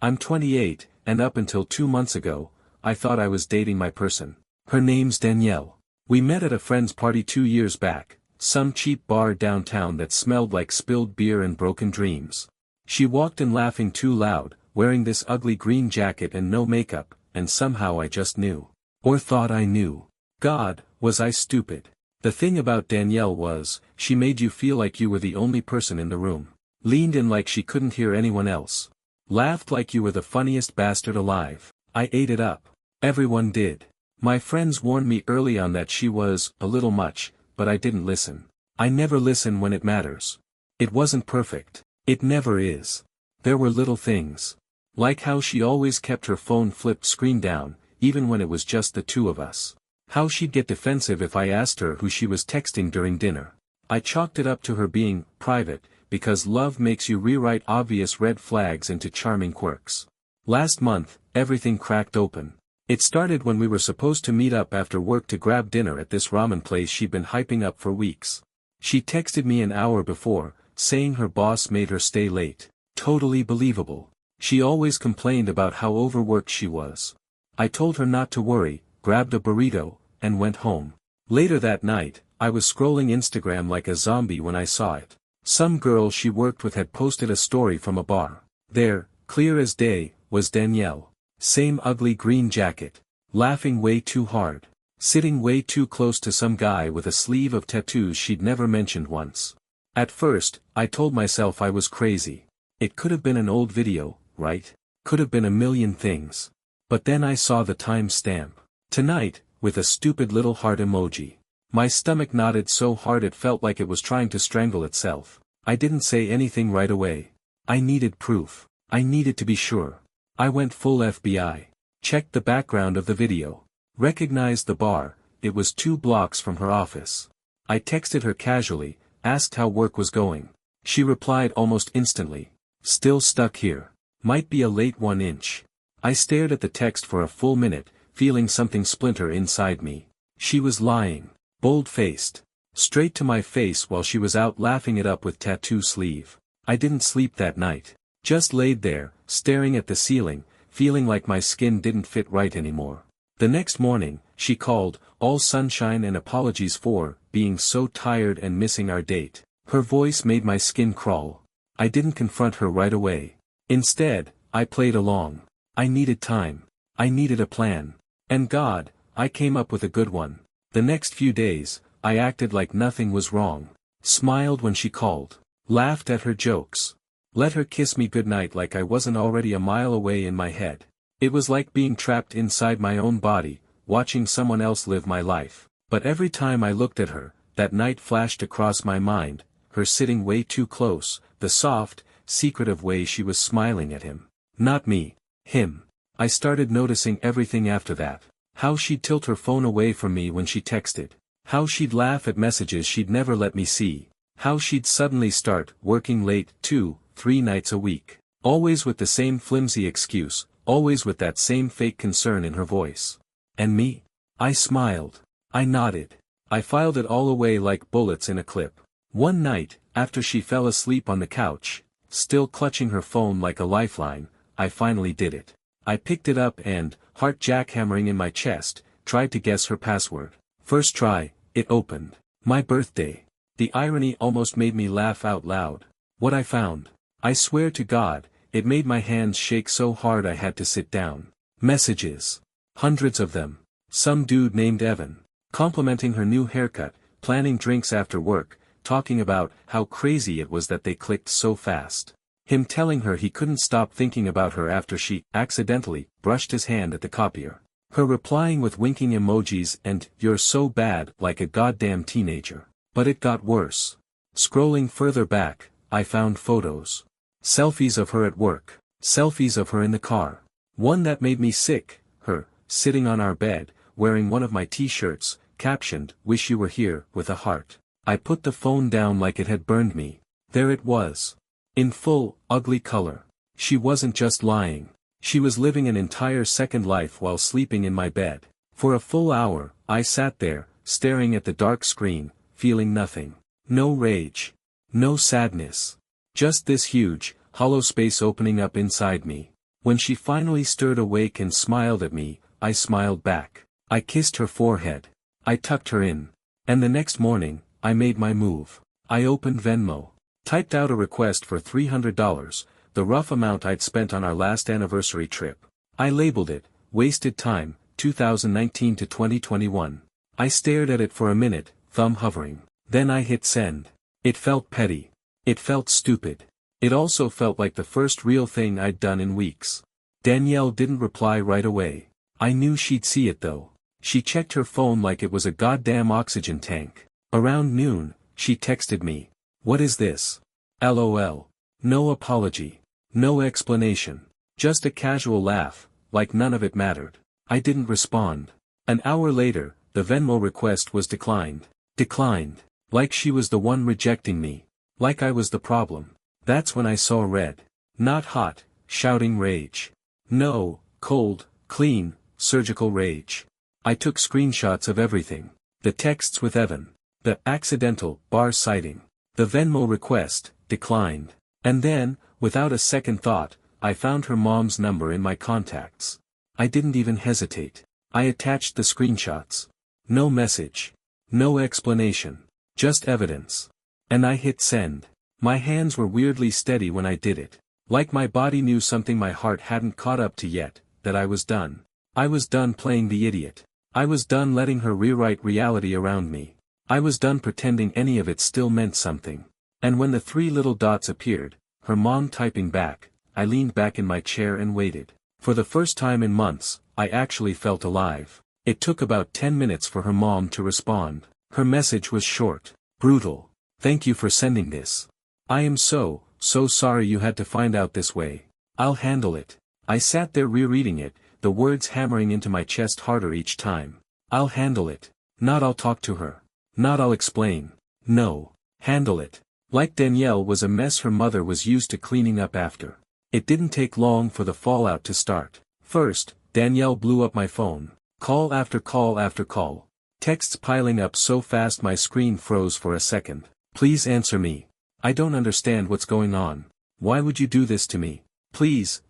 I'm 28, and up until 2 months ago, I thought I was dating my person. Her name's Danielle. We met at a friend's party 2 years back, some cheap bar downtown that smelled like spilled beer and broken dreams. She walked in laughing too loud, wearing this ugly green jacket and no makeup, and somehow I just knew. Or thought I knew. God, was I stupid. The thing about Danielle was, she made you feel like you were the only person in the room. Leaned in like she couldn't hear anyone else. Laughed like you were the funniest bastard alive. I ate it up. Everyone did. My friends warned me early on that she was a little much, but I didn't listen. I never listen when it matters. It wasn't perfect. It never is. There were little things. Like how she always kept her phone flipped screen down, even when it was just the two of us. How she'd get defensive if I asked her who she was texting during dinner. I chalked it up to her being private, because love makes you rewrite obvious red flags into charming quirks. Last month, everything cracked open. It started when we were supposed to meet up after work to grab dinner at this ramen place she'd been hyping up for weeks. She texted me an hour before, saying her boss made her stay late. Totally believable. She always complained about how overworked she was. I told her not to worry, grabbed a burrito, and went home. Later that night, I was scrolling Instagram like a zombie when I saw it. Some girl she worked with had posted a story from a bar. There, clear as day, was Danielle. Same ugly green jacket. Laughing way too hard. Sitting way too close to some guy with a sleeve of tattoos she'd never mentioned once. At first, I told myself I was crazy. It could have been an old video, right? Could have been a million things. But then I saw the time stamp. Tonight, with a stupid little heart emoji. My stomach knotted so hard it felt like it was trying to strangle itself. I didn't say anything right away. I needed proof. I needed to be sure. I went full FBI. Checked the background of the video. Recognized the bar, it was 2 blocks from her office. I texted her casually, asked how work was going. She replied almost instantly. Still stuck here. Might be a late 1 inch. I stared at the text for a full minute, feeling something splinter inside me. She was lying. Bold-faced. Straight to my face while she was out laughing it up with tattoo sleeve. I didn't sleep that night. Just laid there, staring at the ceiling, feeling like my skin didn't fit right anymore. The next morning, she called, all sunshine and apologies for being so tired and missing our date. Her voice made my skin crawl. I didn't confront her right away. Instead, I played along. I needed time. I needed a plan. And God, I came up with a good one. The next few days, I acted like nothing was wrong. Smiled when she called. Laughed at her jokes. Let her kiss me goodnight like I wasn't already a mile away in my head. It was like being trapped inside my own body, watching someone else live my life. But every time I looked at her, that night flashed across my mind, her sitting way too close, the soft, secretive way she was smiling at him. Not me. Him. I started noticing everything after that. How she'd tilt her phone away from me when she texted. How she'd laugh at messages she'd never let me see. How she'd suddenly start working late 2-3 nights a week. Always with the same flimsy excuse, always with that same fake concern in her voice. And me? I smiled. I nodded. I filed it all away like bullets in a clip. One night, after she fell asleep on the couch, still clutching her phone like a lifeline, I finally did it. I picked it up and, heart jackhammering in my chest, tried to guess her password. First try, it opened. My birthday. The irony almost made me laugh out loud. What I found. I swear to God, it made my hands shake so hard I had to sit down. Messages. Hundreds of them. Some dude named Evan. Complimenting her new haircut, planning drinks after work, talking about how crazy it was that they clicked so fast. Him telling her he couldn't stop thinking about her after she, accidentally, brushed his hand at the copier. Her replying with winking emojis and, "You're so bad," like a goddamn teenager. But it got worse. Scrolling further back, I found photos. Selfies of her at work. Selfies of her in the car. One that made me sick, her, sitting on our bed, wearing one of my t-shirts, captioned, "Wish you were here," with a heart. I put the phone down like it had burned me. There it was. In full, ugly color. She wasn't just lying. She was living an entire second life while sleeping in my bed. For a full hour, I sat there, staring at the dark screen, feeling nothing. No rage. No sadness. Just this huge, hollow space opening up inside me. When she finally stirred awake and smiled at me, I smiled back. I kissed her forehead. I tucked her in. And the next morning, I made my move. I opened Venmo. Typed out a request for $300, the rough amount I'd spent on our last anniversary trip. I labeled it, Wasted Time, 2019 to 2021. I stared at it for a minute, thumb hovering. Then I hit send. It felt petty. It felt stupid. It also felt like the first real thing I'd done in weeks. Danielle didn't reply right away. I knew she'd see it though. She checked her phone like it was a goddamn oxygen tank. Around noon, she texted me. What is this? LOL. No apology. No explanation. Just a casual laugh, like none of it mattered. I didn't respond. An hour later, the Venmo request was declined. Declined. Like she was the one rejecting me. Like I was the problem. That's when I saw red. Not hot, shouting rage. No, cold, clean, surgical rage. I took screenshots of everything. The texts with Evan. The accidental bar sighting. The Venmo request, declined. And then, without a second thought, I found her mom's number in my contacts. I didn't even hesitate. I attached the screenshots. No message. No explanation. Just evidence. And I hit send. My hands were weirdly steady when I did it. Like my body knew something my heart hadn't caught up to yet, that I was done. I was done playing the idiot. I was done letting her rewrite reality around me. I was done pretending any of it still meant something. And when the 3 little dots appeared, her mom typing back, I leaned back in my chair and waited. For the first time in months, I actually felt alive. It took about 10 minutes for her mom to respond. Her message was short. Brutal. Thank you for sending this. I am so sorry you had to find out this way. I'll handle it. I sat there rereading it, the words hammering into my chest harder each time. I'll handle it. Not I'll talk to her. Not I'll explain. No. Handle it. Like Danielle was a mess her mother was used to cleaning up after. It didn't take long for the fallout to start. First, Danielle blew up my phone. Call after call after call. Texts piling up so fast my screen froze for a second. Please answer me. I don't understand what's going on. Why would you do this to me? Please,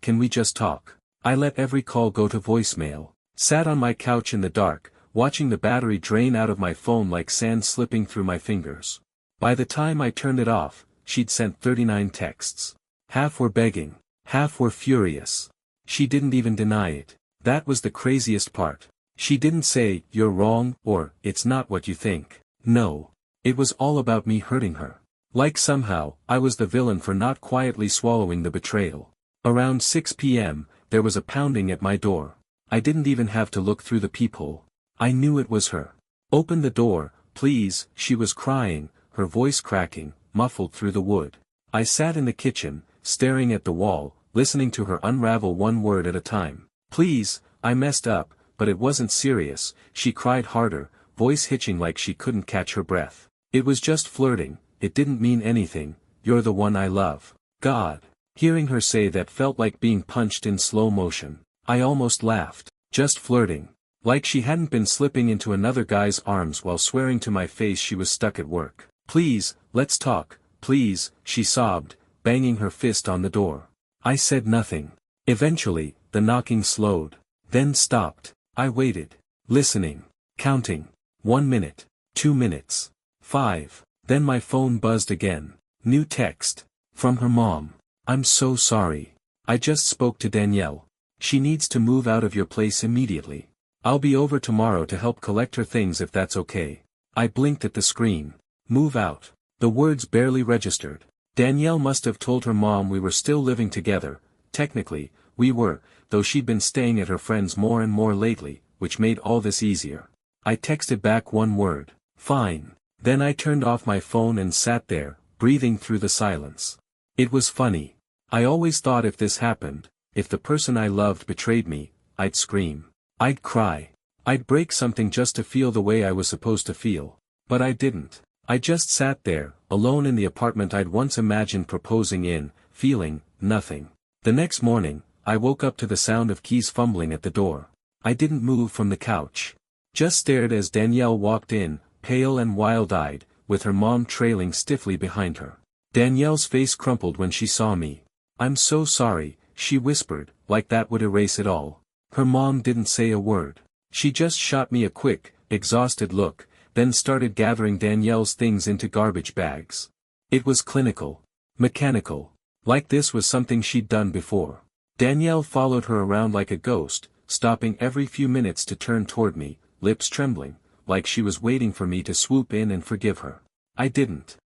can we just talk? I let every call go to voicemail. Sat on my couch in the dark, watching the battery drain out of my phone like sand slipping through my fingers. By the time I turned it off, she'd sent 39 texts. Half were begging. Half were furious. She didn't even deny it. That was the craziest part. She didn't say, "You're wrong," or, "It's not what you think." No. It was all about me hurting her. Like somehow, I was the villain for not quietly swallowing the betrayal. Around 6 p.m., there was a pounding at my door. I didn't even have to look through the peephole. I knew it was her. "Open the door, please," she was crying, her voice cracking, muffled through the wood. I sat in the kitchen, staring at the wall, listening to her unravel one word at a time. "Please, I messed up, but it wasn't serious," she cried harder, voice hitching like she couldn't catch her breath. "It was just flirting, it didn't mean anything, you're the one I love." God. Hearing her say that felt like being punched in slow motion. I almost laughed. Just flirting. Like she hadn't been slipping into another guy's arms while swearing to my face she was stuck at work. "Please, let's talk, please," she sobbed, banging her fist on the door. I said nothing. Eventually, the knocking slowed. Then stopped. I waited. Listening. Counting. 1 minute. 2 minutes. 5. Then my phone buzzed again. New text. From her mom. "I'm so sorry. I just spoke to Danielle. She needs to move out of your place immediately. I'll be over tomorrow to help collect her things if that's okay." I blinked at the screen. Move out. The words barely registered. Danielle must have told her mom we were still living together. Technically, we were, though she'd been staying at her friend's more and more lately, which made all this easier. I texted back one word. "Fine." Then I turned off my phone and sat there, breathing through the silence. It was funny. I always thought if this happened, if the person I loved betrayed me, I'd scream. I'd cry. I'd break something just to feel the way I was supposed to feel. But I didn't. I just sat there, alone in the apartment I'd once imagined proposing in, feeling nothing. The next morning, I woke up to the sound of keys fumbling at the door. I didn't move from the couch. Just stared as Danielle walked in, pale and wild-eyed, with her mom trailing stiffly behind her. Danielle's face crumpled when she saw me. "I'm so sorry," she whispered, like that would erase it all. Her mom didn't say a word. She just shot me a quick, exhausted look, then started gathering Danielle's things into garbage bags. It was clinical. Mechanical. Like this was something she'd done before. Danielle followed her around like a ghost, stopping every few minutes to turn toward me, lips trembling, like she was waiting for me to swoop in and forgive her. I didn't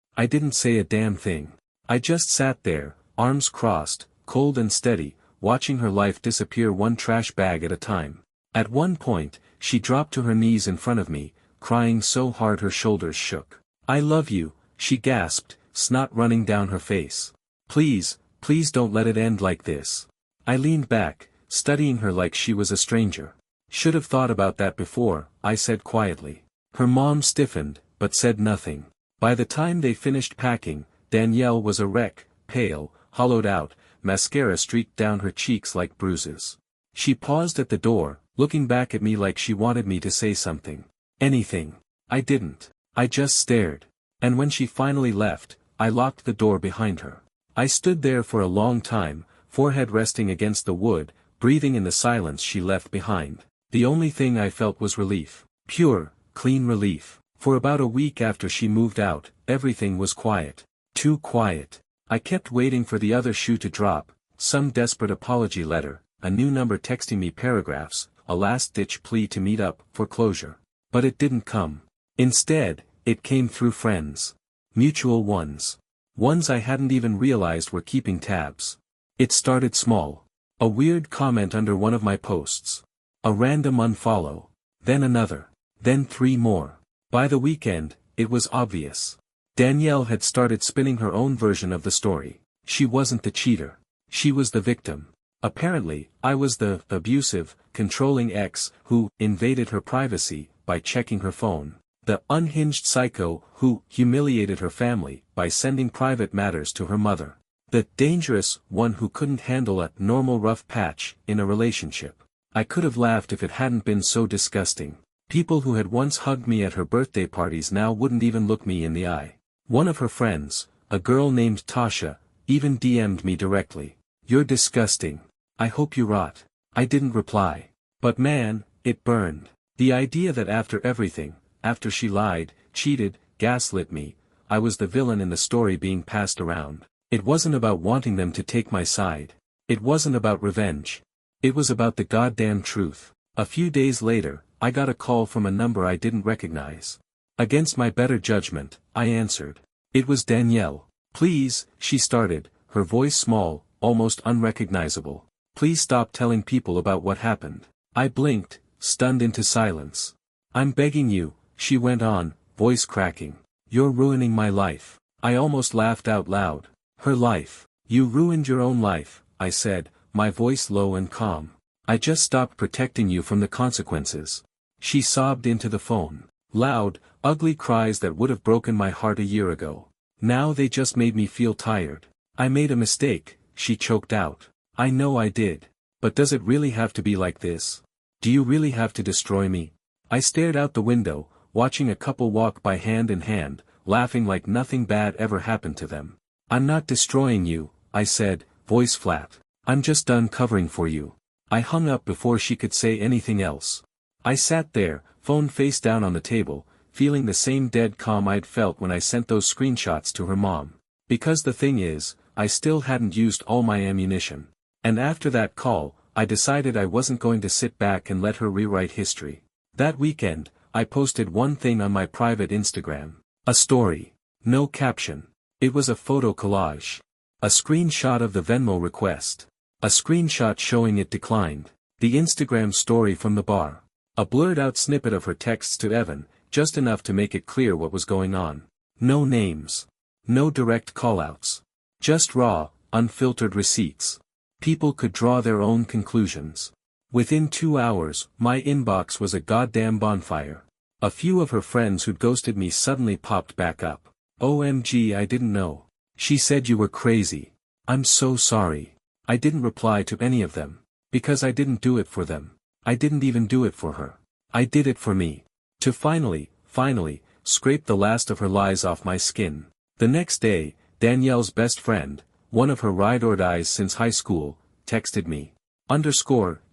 say a damn thing. I just sat there, arms crossed, cold and steady, watching her life disappear one trash bag at a time. At one point, she dropped to her knees in front of me, crying so hard her shoulders shook. "I love you," she gasped, snot running down her face. "Please, please don't let it end like this." I leaned back, studying her like she was a stranger. "Should have thought about that before," I said quietly. Her mom stiffened, but said nothing. By the time they finished packing, Danielle was a wreck, pale, hollowed out, mascara streaked down her cheeks like bruises. She paused at the door, looking back at me like she wanted me to say something. Anything. I didn't. I just stared. And when she finally left, I locked the door behind her. I stood there for a long time, forehead resting against the wood, breathing in the silence she left behind. The only thing I felt was relief. Pure, clean relief. For about a week after she moved out, everything was quiet. Too quiet. I kept waiting for the other shoe to drop, some desperate apology letter, a new number texting me paragraphs, a last-ditch plea to meet up for closure. But it didn't come. Instead, it came through friends. Mutual ones. Ones I hadn't even realized were keeping tabs. It started small. A weird comment under one of my posts. A random unfollow. Then another. Then 3 more. By the weekend, it was obvious. Danielle had started spinning her own version of the story. She wasn't the cheater. She was the victim. Apparently, I was the abusive, controlling ex who invaded her privacy by checking her phone. The unhinged psycho who humiliated her family by sending private matters to her mother. The dangerous one who couldn't handle a normal rough patch in a relationship. I could have laughed if it hadn't been so disgusting. People who had once hugged me at her birthday parties now wouldn't even look me in the eye. One of her friends, a girl named Tasha, even DM'd me directly. "You're disgusting. I hope you rot." I didn't reply. But man, it burned. The idea that after everything, after she lied, cheated, gaslit me, I was the villain in the story being passed around. It wasn't about wanting them to take my side. It wasn't about revenge. It was about the goddamn truth. A few days later, I got a call from a number I didn't recognize. Against my better judgment, I answered. It was Danielle. "Please," she started, her voice small, almost unrecognizable. "Please stop telling people about what happened." I blinked, stunned into silence. "I'm begging you," she went on, voice cracking. "You're ruining my life." I almost laughed out loud. Her life. "You ruined your own life," I said, my voice low and calm. "I just stopped protecting you from the consequences." She sobbed into the phone. Loud, ugly cries that would have broken my heart a year ago. Now they just made me feel tired. "I made a mistake," she choked out. "I know I did. But does it really have to be like this? Do you really have to destroy me?" I stared out the window, watching a couple walk by hand in hand, laughing like nothing bad ever happened to them. "I'm not destroying you," I said, voice flat. "I'm just done covering for you." I hung up before she could say anything else. I sat there, phone face down on the table, feeling the same dead calm I'd felt when I sent those screenshots to her mom. Because the thing is, I still hadn't used all my ammunition. And after that call, I decided I wasn't going to sit back and let her rewrite history. That weekend, I posted one thing on my private Instagram. A story. No caption. It was a photo collage. A screenshot of the Venmo request. A screenshot showing it declined. The Instagram story from the bar. A blurred out snippet of her texts to Evan, just enough to make it clear what was going on. No names. No direct callouts. Just raw, unfiltered receipts. People could draw their own conclusions. Within 2 hours, my inbox was a goddamn bonfire. A few of her friends who'd ghosted me suddenly popped back up. "OMG, I didn't know. She said you were crazy. I'm so sorry." I didn't reply to any of them. Because I didn't do it for them. I didn't even do it for her. I did it for me. To finally, scrape the last of her lies off my skin. The next day, Danielle's best friend, one of her ride-or-dies since high school, texted me.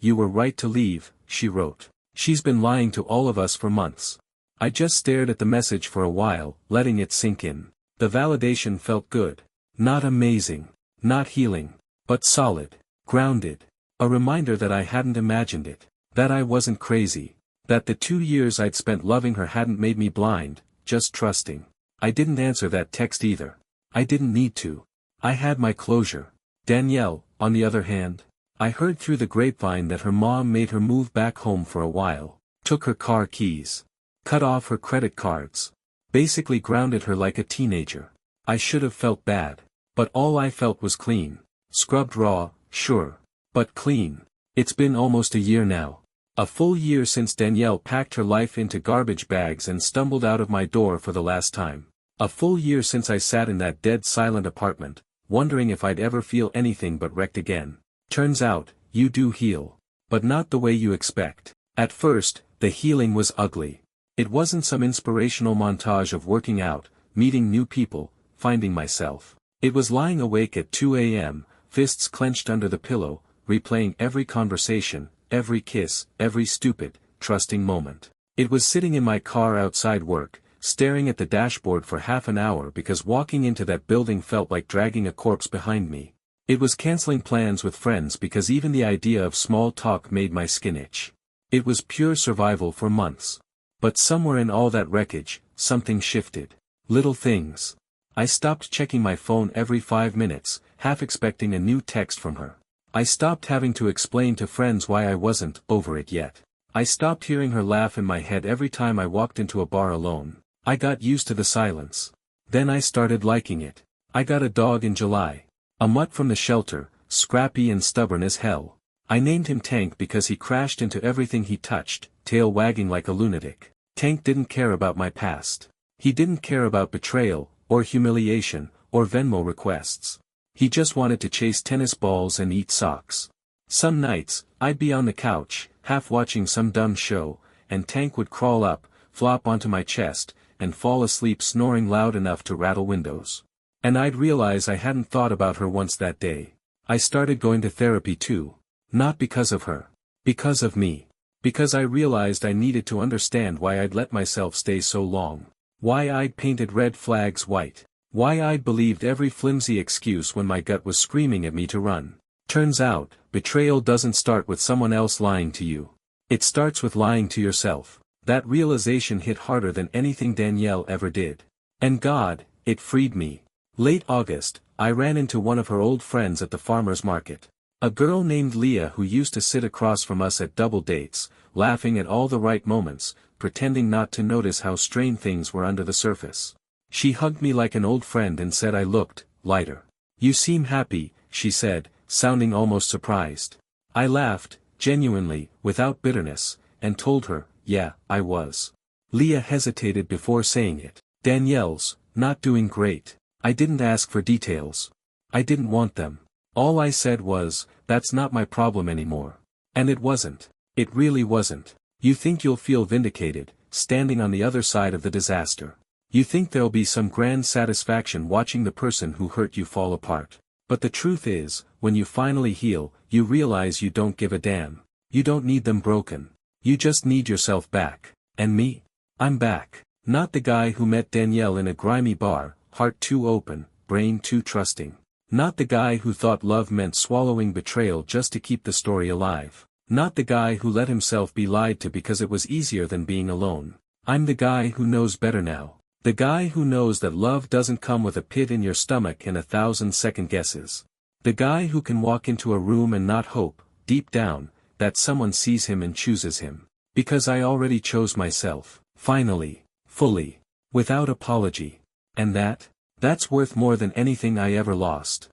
You were right to leave, she wrote. She's been lying to all of us for months. I just stared at the message for a while, letting it sink in. The validation felt good. Not amazing. Not healing. But solid. Grounded. A reminder that I hadn't imagined it. That I wasn't crazy. That the 2 years I'd spent loving her hadn't made me blind, just trusting. I didn't answer that text either. I didn't need to. I had my closure. Danielle, on the other hand, I heard through the grapevine that her mom made her move back home for a while, took her car keys, cut off her credit cards, basically grounded her like a teenager. I should have felt bad. But all I felt was clean. Scrubbed raw, sure. But clean. It's been almost a year now. A full year since Danielle packed her life into garbage bags and stumbled out of my door for the last time. A full year since I sat in that dead silent apartment, wondering if I'd ever feel anything but wrecked again. Turns out, you do heal. But not the way you expect. At first, the healing was ugly. It wasn't some inspirational montage of working out, meeting new people, finding myself. It was lying awake at 2 a.m., fists clenched under the pillow, replaying every conversation, every kiss, every stupid, trusting moment. It was sitting in my car outside work, staring at the dashboard for half an hour because walking into that building felt like dragging a corpse behind me. It was canceling plans with friends because even the idea of small talk made my skin itch. It was pure survival for months. But somewhere in all that wreckage, something shifted. Little things. I stopped checking my phone every 5 minutes, half expecting a new text from her. I stopped having to explain to friends why I wasn't over it yet. I stopped hearing her laugh in my head every time I walked into a bar alone. I got used to the silence. Then I started liking it. I got a dog in July. A mutt from the shelter, scrappy and stubborn as hell. I named him Tank because he crashed into everything he touched, tail wagging like a lunatic. Tank didn't care about my past. He didn't care about betrayal, or humiliation, or Venmo requests. He just wanted to chase tennis balls and eat socks. Some nights, I'd be on the couch, half watching some dumb show, and Tank would crawl up, flop onto my chest, and fall asleep snoring loud enough to rattle windows. And I'd realize I hadn't thought about her once that day. I started going to therapy too. Not because of her. Because of me. Because I realized I needed to understand why I'd let myself stay so long. Why I'd painted red flags white. Why I'd believed every flimsy excuse when my gut was screaming at me to run. Turns out, betrayal doesn't start with someone else lying to you. It starts with lying to yourself. That realization hit harder than anything Danielle ever did. And God, it freed me. Late August, I ran into one of her old friends at the farmer's market. A girl named Leah who used to sit across from us at double dates, laughing at all the right moments, pretending not to notice how strained things were under the surface. She hugged me like an old friend and said I looked lighter. "You seem happy," she said, sounding almost surprised. I laughed, genuinely, without bitterness, and told her, yeah, I was. Leah hesitated before saying it. "Danielle's not doing great." I didn't ask for details. I didn't want them. All I said was, that's not my problem anymore. And it wasn't. It really wasn't. You think you'll feel vindicated, standing on the other side of the disaster. You think there'll be some grand satisfaction watching the person who hurt you fall apart. But the truth is, when you finally heal, you realize you don't give a damn. You don't need them broken. You just need yourself back. And me? I'm back. Not the guy who met Danielle in a grimy bar, heart too open, brain too trusting. Not the guy who thought love meant swallowing betrayal just to keep the story alive. Not the guy who let himself be lied to because it was easier than being alone. I'm the guy who knows better now. The guy who knows that love doesn't come with a pit in your stomach and 1,000 second guesses. The guy who can walk into a room and not hope, deep down, that someone sees him and chooses him. Because I already chose myself, finally, fully, without apology. And that's worth more than anything I ever lost.